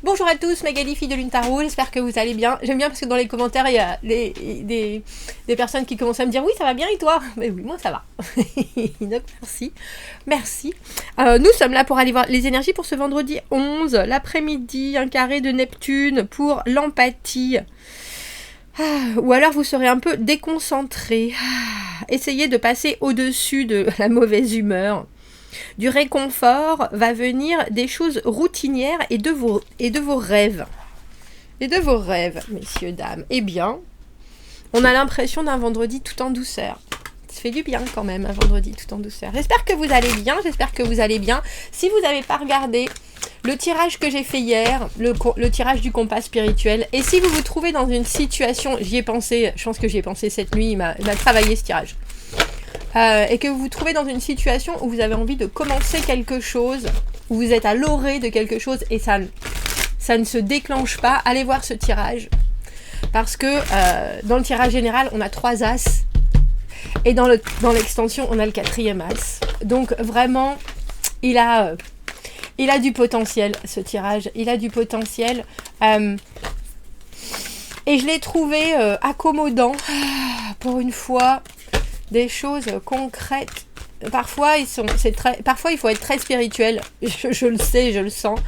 Bonjour à tous, Magali, fille de Lune Tarot, j'espère que vous allez bien. J'aime bien parce que dans les commentaires, il y a des personnes qui commencent à me dire « Oui, ça va bien et toi ?» Mais oui, moi ça va. Donc merci. Merci. Nous sommes là pour aller voir les énergies pour ce vendredi 11, l'après-midi, un carré de Neptune pour l'empathie. Ou alors vous serez un peu déconcentré. Essayez de passer au-dessus de la mauvaise humeur. Du réconfort va venir des choses routinières et de vos rêves. Et de vos rêves, messieurs, dames. Eh bien, on a l'impression d'un vendredi tout en douceur. Ça fait du bien quand même, un vendredi tout en douceur. J'espère que vous allez bien, j'espère que vous allez bien. Si vous n'avez pas regardé le tirage que j'ai fait hier, le tirage du compas spirituel, et si vous vous trouvez dans une situation, j'y ai pensé, je pense que j'y ai pensé cette nuit, il m'a travaillé ce tirage. Et que vous vous trouvez dans une situation où vous avez envie de commencer quelque chose, où vous êtes à l'orée de quelque chose et ça ne se déclenche pas, allez voir ce tirage. Parce que dans le tirage général, on a 3 as. Et dans l'extension, on a le 4e as. Donc vraiment, il a du potentiel, ce tirage. Il a du potentiel. Et je l'ai trouvé accommodant, pour une fois. Des choses concrètes. Parfois, il faut être très spirituel. Je le sais, je le sens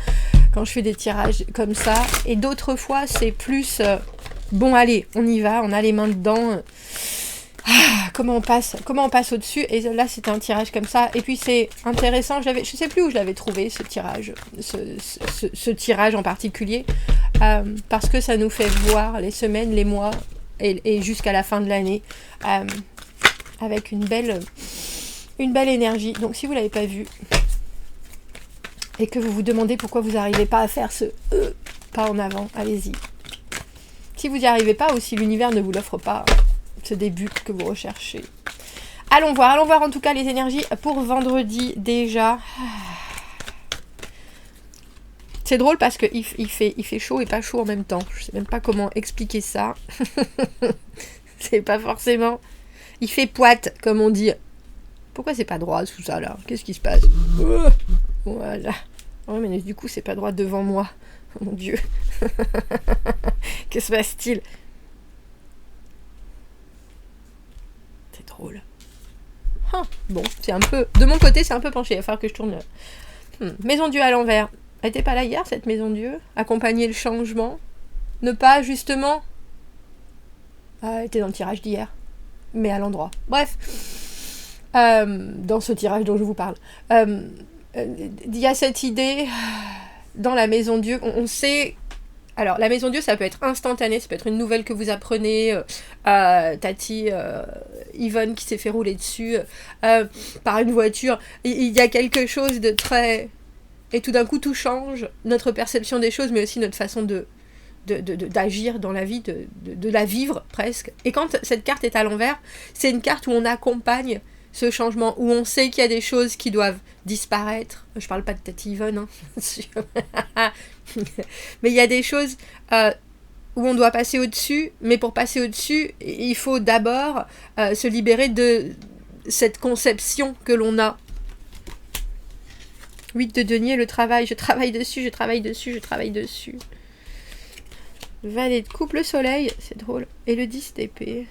quand je fais des tirages comme ça. Et d'autres fois, c'est plus bon, allez, on y va, on a les mains dedans. Comment on passe au-dessus. Et là, c'était un tirage comme ça. Et puis, c'est intéressant. Je sais plus où je l'avais trouvé, ce tirage. Ce tirage en particulier. Parce que ça nous fait voir les semaines, les mois et jusqu'à la fin de l'année. Avec une belle énergie. Donc si vous ne l'avez pas vu et que vous vous demandez pourquoi vous n'arrivez pas à faire ce pas en avant, allez-y. Si vous n'y arrivez pas ou si l'univers ne vous l'offre pas, ce début que vous recherchez. Allons voir en tout cas les énergies pour vendredi déjà. C'est drôle parce qu'il fait chaud et pas chaud en même temps. Je sais même pas comment expliquer ça. C'est pas forcément... Il fait poite, comme on dit. Pourquoi c'est pas droit tout ça là? Qu'est-ce qui se passe? Voilà. Oh, mais du coup, c'est pas droit devant moi. Oh mon Dieu. Que se passe-t-il? C'est drôle. Bon, c'est un peu... De mon côté, c'est un peu penché. Il va falloir que je tourne. Maison Dieu à l'envers. Elle était pas là hier, cette Maison Dieu? Accompagner le changement. Ne pas, justement... elle était dans le tirage d'hier. Mais à l'endroit. Bref, dans ce tirage dont je vous parle, il y a cette idée dans la Maison Dieu, on sait... Alors, la Maison Dieu, ça peut être instantané, ça peut être une nouvelle que vous apprenez, Tati, Yvonne qui s'est fait rouler dessus par une voiture. Il y a quelque chose de très... Et tout d'un coup, tout change, notre perception des choses, mais aussi notre façon d'agir dans la vie, de la vivre presque. Et quand cette carte est à l'envers, c'est une carte où on accompagne ce changement, où on sait qu'il y a des choses qui doivent disparaître. Je parle pas de Tati Yvonne, hein. Mais il y a des choses où on doit passer au-dessus, mais pour passer au-dessus, il faut d'abord se libérer de cette conception que l'on a. 8 de denier, le travail, je travaille dessus. Valet de coupe, le soleil, c'est drôle. Et le 10 d'épée.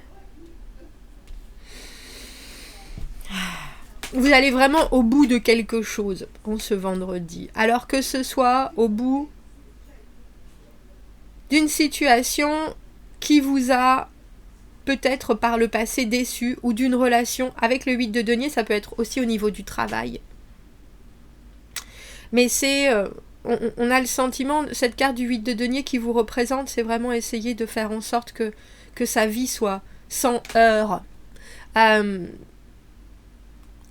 Vous allez vraiment au bout de quelque chose en ce vendredi. Alors que ce soit au bout d'une situation qui vous a peut-être par le passé déçu, ou d'une relation. Avec le 8 de denier, ça peut être aussi au niveau du travail. Mais c'est... on a le sentiment, cette carte du 8 de denier qui vous représente, c'est vraiment essayer de faire en sorte que sa vie soit sans heurts.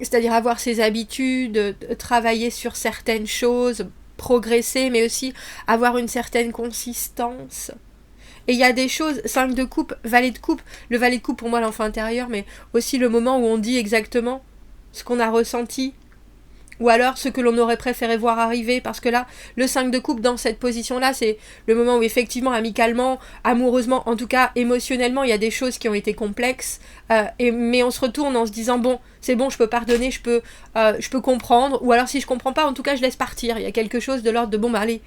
C'est-à-dire avoir ses habitudes, travailler sur certaines choses, progresser, mais aussi avoir une certaine consistance. Et il y a des choses, 5 de coupe, valet de coupe. Le valet de coupe, pour moi, l'enfant intérieur, mais aussi le moment où on dit exactement ce qu'on a ressenti. Ou alors ce que l'on aurait préféré voir arriver, parce que là, le 5 de coupe dans cette position-là, c'est le moment où effectivement, amicalement, amoureusement, en tout cas émotionnellement, il y a des choses qui ont été complexes, mais on se retourne en se disant, bon, c'est bon, je peux pardonner, je peux comprendre, ou alors si je comprends pas, en tout cas, je laisse partir. Il y a quelque chose de l'ordre de, bon, bah allez,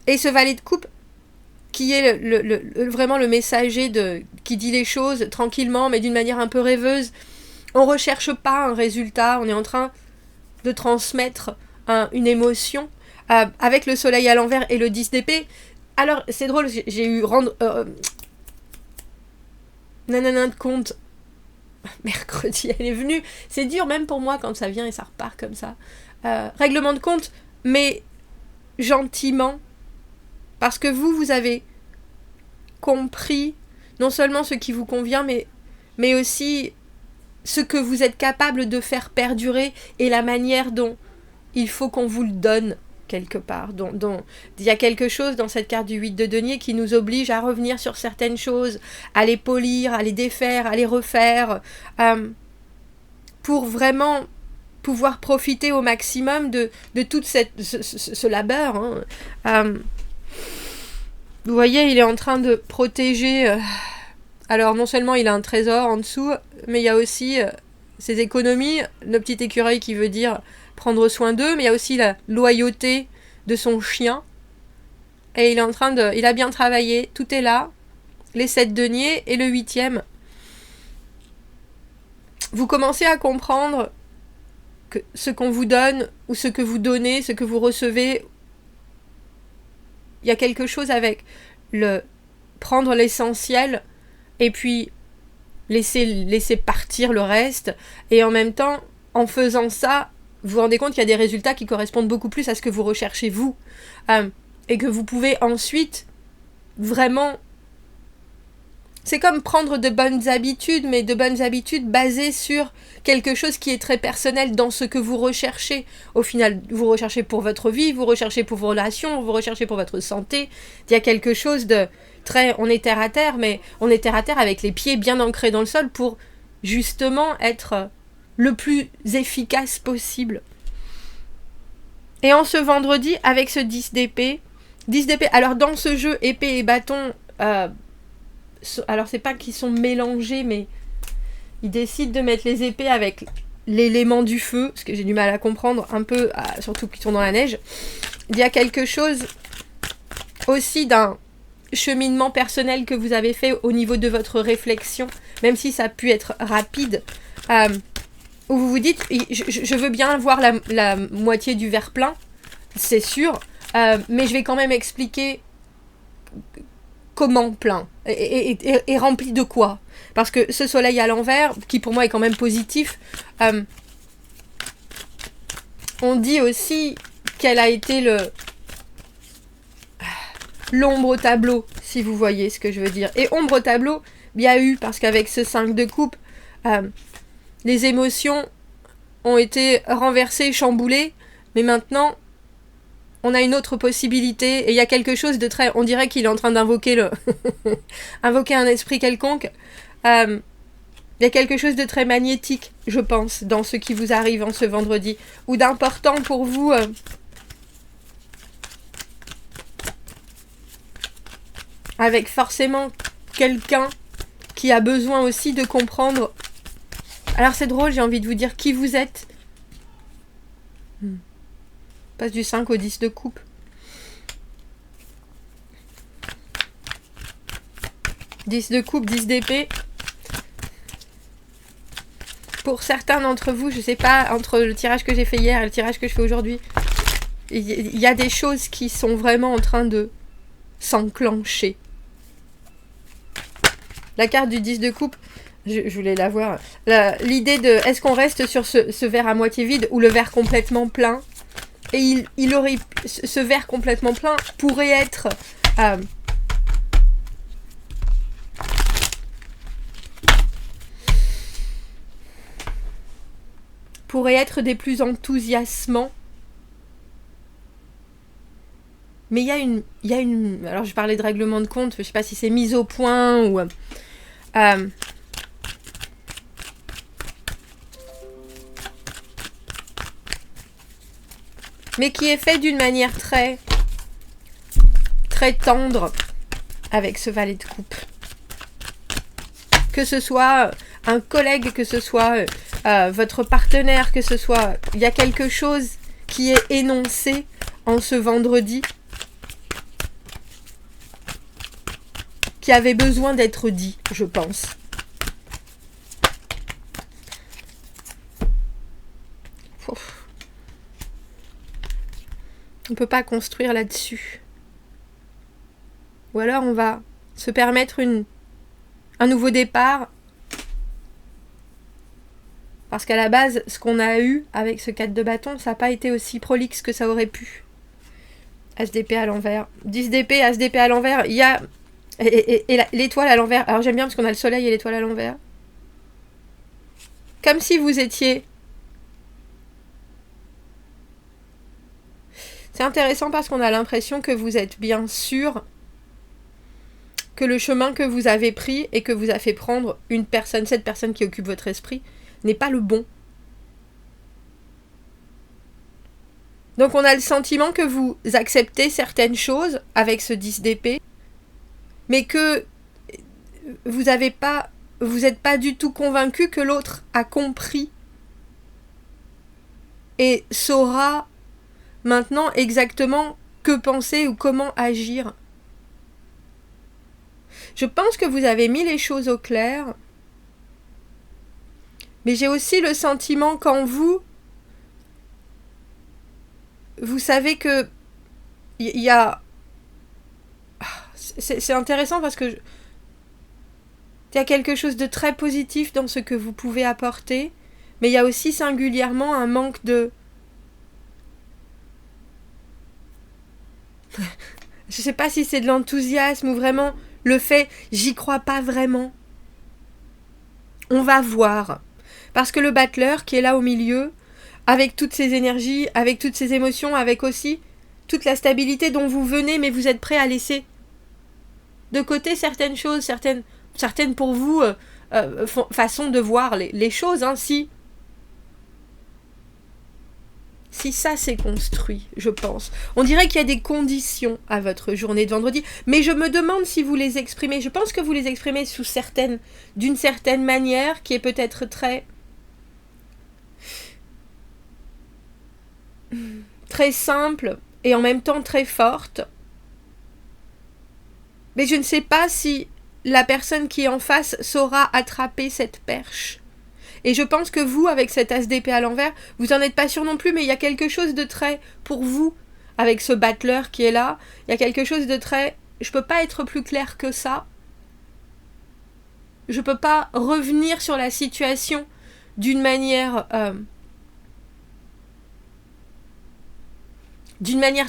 Et ce valet de coupe, qui est vraiment le messager qui dit les choses tranquillement, mais d'une manière un peu rêveuse. On ne recherche pas un résultat, on est en train de transmettre une émotion. Avec le soleil à l'envers et le 10 d'épée. Alors, c'est drôle, j'ai eu nanana de compte mercredi, elle est venue. C'est dur même pour moi quand ça vient et ça repart comme ça. Règlement de compte, mais gentiment. Parce que vous avez compris non seulement ce qui vous convient, mais aussi ce que vous êtes capable de faire perdurer et la manière dont il faut qu'on vous le donne quelque part. Il y a quelque chose dans cette carte du 8 de denier qui nous oblige à revenir sur certaines choses, à les polir, à les défaire, à les refaire, pour vraiment pouvoir profiter au maximum de tout ce labeur. Vous voyez, il est en train de protéger... alors non seulement il a un trésor en dessous, mais il y a aussi ses économies, le petit écureuil qui veut dire prendre soin d'eux, mais il y a aussi la loyauté de son chien. Et il est en train de... Il a bien travaillé, tout est là. Les 7 deniers et le 8e. Vous commencez à comprendre que ce qu'on vous donne, ou ce que vous donnez, ce que vous recevez, il y a quelque chose avec le prendre l'essentiel et puis laisser partir le reste. Et en même temps, en faisant ça, vous vous rendez compte qu'il y a des résultats qui correspondent beaucoup plus à ce que vous recherchez vous. Et que vous pouvez ensuite vraiment... C'est comme prendre de bonnes habitudes, mais de bonnes habitudes basées sur quelque chose qui est très personnel dans ce que vous recherchez. Au final, vous recherchez pour votre vie, vous recherchez pour vos relations, vous recherchez pour votre santé. Il y a quelque chose de très... On est terre à terre, mais on est terre à terre avec les pieds bien ancrés dans le sol pour justement être le plus efficace possible. Et en ce vendredi, avec ce 10 d'épée, alors dans ce jeu, épée et bâton... alors c'est pas qu'ils sont mélangés, mais ils décident de mettre les épées avec l'élément du feu, parce que j'ai du mal à comprendre un peu, surtout qu'ils sont dans la neige. Il y a quelque chose aussi d'un cheminement personnel que vous avez fait au niveau de votre réflexion, même si ça a pu être rapide, où vous vous dites, je veux bien voir la moitié du verre plein, c'est sûr, mais je vais quand même expliquer comment plein et rempli de quoi. Parce que ce soleil à l'envers, qui pour moi est quand même positif, on dit aussi qu'elle a été l'ombre au tableau, si vous voyez ce que je veux dire. Et ombre au tableau, il y a eu, parce qu'avec ce 5 de coupe, les émotions ont été renversées, chamboulées, mais maintenant... on a une autre possibilité, et il y a quelque chose de très... On dirait qu'il est en train d'invoquer invoquer un esprit quelconque. Il y a quelque chose de très magnétique, je pense, dans ce qui vous arrive en ce vendredi, ou d'important pour vous... avec forcément quelqu'un qui a besoin aussi de comprendre... Alors c'est drôle, j'ai envie de vous dire qui vous êtes. Passe du 5 au 10 de coupe. 10 de coupe, 10 d'épée. Pour certains d'entre vous, je sais pas, entre le tirage que j'ai fait hier et le tirage que je fais aujourd'hui, il y a des choses qui sont vraiment en train de s'enclencher. La carte du 10 de coupe, je voulais la voir. L'idée de, est-ce qu'on reste sur ce verre à moitié vide ou le verre complètement plein? Et il aurait... Ce verre complètement plein pourrait être... pourrait être des plus enthousiasmants. Mais il y a une... Alors je parlais de règlement de compte, je sais pas si c'est mise au point ou... mais qui est fait d'une manière très tendre avec ce valet de coupe. Que ce soit un collègue, que ce soit votre partenaire, que ce soit... Il y a quelque chose qui est énoncé en ce vendredi qui avait besoin d'être dit, je pense. Ouf. On ne peut pas construire là-dessus. Ou alors on va se permettre un nouveau départ. Parce qu'à la base, ce qu'on a eu avec ce 4 de bâton, ça n'a pas été aussi prolixe que ça aurait pu. As-d'épée à l'envers. 10 d'épée, As d'épée à l'envers. Il y a... Et l'étoile à l'envers. Alors j'aime bien parce qu'on a le soleil et l'étoile à l'envers. Comme si vous étiez... C'est intéressant parce qu'on a l'impression que vous êtes bien sûr que le chemin que vous avez pris et que vous a fait prendre une personne, cette personne qui occupe votre esprit, n'est pas le bon. Donc on a le sentiment que vous acceptez certaines choses avec ce 10 d'épée, mais que vous n'êtes pas du tout convaincu que l'autre a compris et saura maintenant exactement que penser ou comment agir. Je pense que vous avez mis les choses au clair, mais j'ai aussi le sentiment qu'en vous savez que il y a... C'est intéressant parce que il y a quelque chose de très positif dans ce que vous pouvez apporter, mais il y a aussi singulièrement un manque de... Je sais pas si c'est de l'enthousiasme ou vraiment le fait j'y crois pas vraiment. On va voir. Parce que le battleur qui est là au milieu, avec toutes ses énergies, avec toutes ses émotions, avec aussi toute la stabilité dont vous venez, mais vous êtes prêt à laisser de côté certaines choses, certaines pour vous, façons de voir les choses, hein, si ça s'est construit, je pense. On dirait qu'il y a des conditions à votre journée de vendredi, mais je me demande si vous les exprimez. Je pense que vous les exprimez d'une certaine manière qui est peut-être très simple et en même temps très forte. Mais je ne sais pas si la personne qui est en face saura attraper cette perche. Et je pense que vous, avec cet As d'épée à l'envers, vous n'en êtes pas sûr non plus, mais il y a quelque chose de très, pour vous, avec ce battleur qui est là, il y a quelque chose de très... Je peux pas être plus clair que ça. Je peux pas revenir sur la situation d'une manière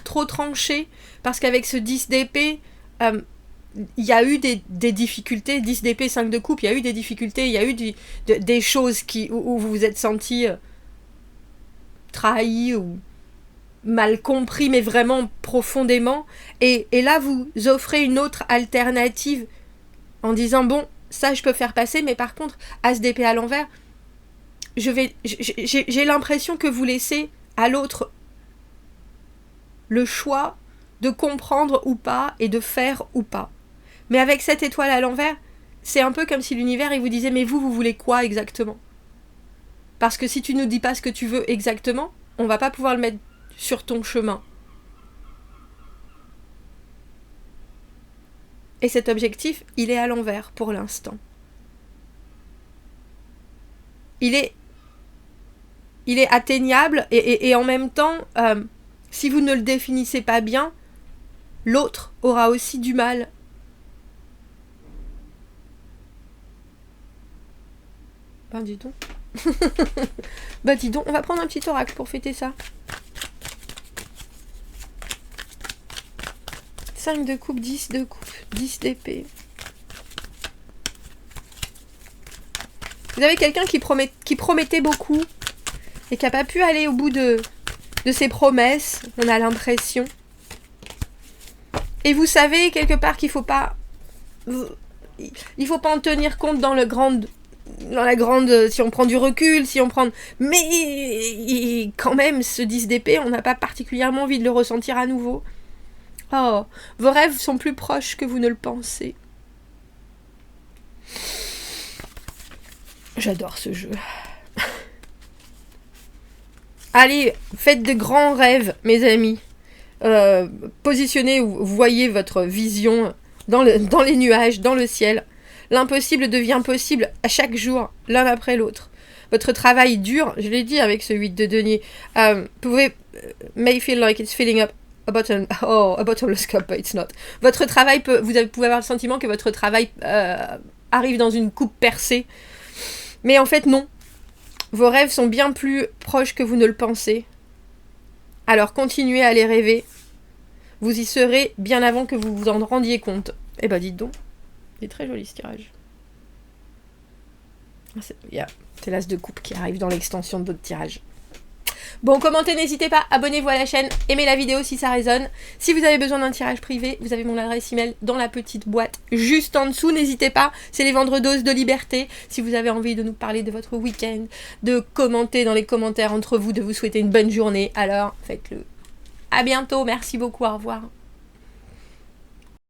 trop tranchée, parce qu'avec ce 10 d'épée, il y a eu des difficultés, 10 d'épée, 5 de coupe, il y a eu des difficultés, il y a eu des choses où vous vous êtes senti trahi ou mal compris, mais vraiment profondément. Et là, vous offrez une autre alternative en disant, bon, ça je peux faire passer, mais par contre, As d'épée à l'envers, j'ai l'impression que vous laissez à l'autre le choix de comprendre ou pas et de faire ou pas. Mais avec cette étoile à l'envers, c'est un peu comme si l'univers il vous disait mais vous voulez quoi exactement? Parce que si tu nous dis pas ce que tu veux exactement, on va pas pouvoir le mettre sur ton chemin. Et cet objectif, il est à l'envers pour l'instant. Il est atteignable et en même temps, si vous ne le définissez pas bien, l'autre aura aussi du mal. Ben dis donc. Ben dis donc, on va prendre un petit oracle pour fêter ça. 5 de coupe, 10 de coupe, 10 d'épée. Vous avez quelqu'un qui promettait beaucoup et qui n'a pas pu aller au bout de ses promesses, on a l'impression. Et vous savez quelque part qu'il faut pas en tenir compte dans la grande, si on prend du recul, mais quand même ce 10 d'épée, on n'a pas particulièrement envie de le ressentir à nouveau. Oh, vos rêves sont plus proches que vous ne le pensez. J'adore ce jeu. Allez, faites de grands rêves, mes amis. Positionnez ou voyez votre vision dans les nuages, dans le ciel. L'impossible devient possible à chaque jour, l'un après l'autre. Votre travail dur, je l'ai dit avec ce 8 de denier, may feel like it's filling up a bottomless cup, but it's not. Votre travail vous pouvez avoir le sentiment que votre travail arrive dans une coupe percée. Mais en fait, non. Vos rêves sont bien plus proches que vous ne le pensez. Alors continuez à les rêver. Vous y serez bien avant que vous vous en rendiez compte. Eh ben dites donc. Il est très joli ce tirage. C'est l'as de coupe qui arrive dans l'extension de votre tirage. Bon, commentez, n'hésitez pas, abonnez-vous à la chaîne, aimez la vidéo si ça résonne. Si vous avez besoin d'un tirage privé, vous avez mon adresse email dans la petite boîte juste en dessous, n'hésitez pas, c'est les vendredoses de liberté. Si vous avez envie de nous parler de votre week-end, de commenter dans les commentaires entre vous, de vous souhaiter une bonne journée, alors faites-le. À bientôt, merci beaucoup, au revoir.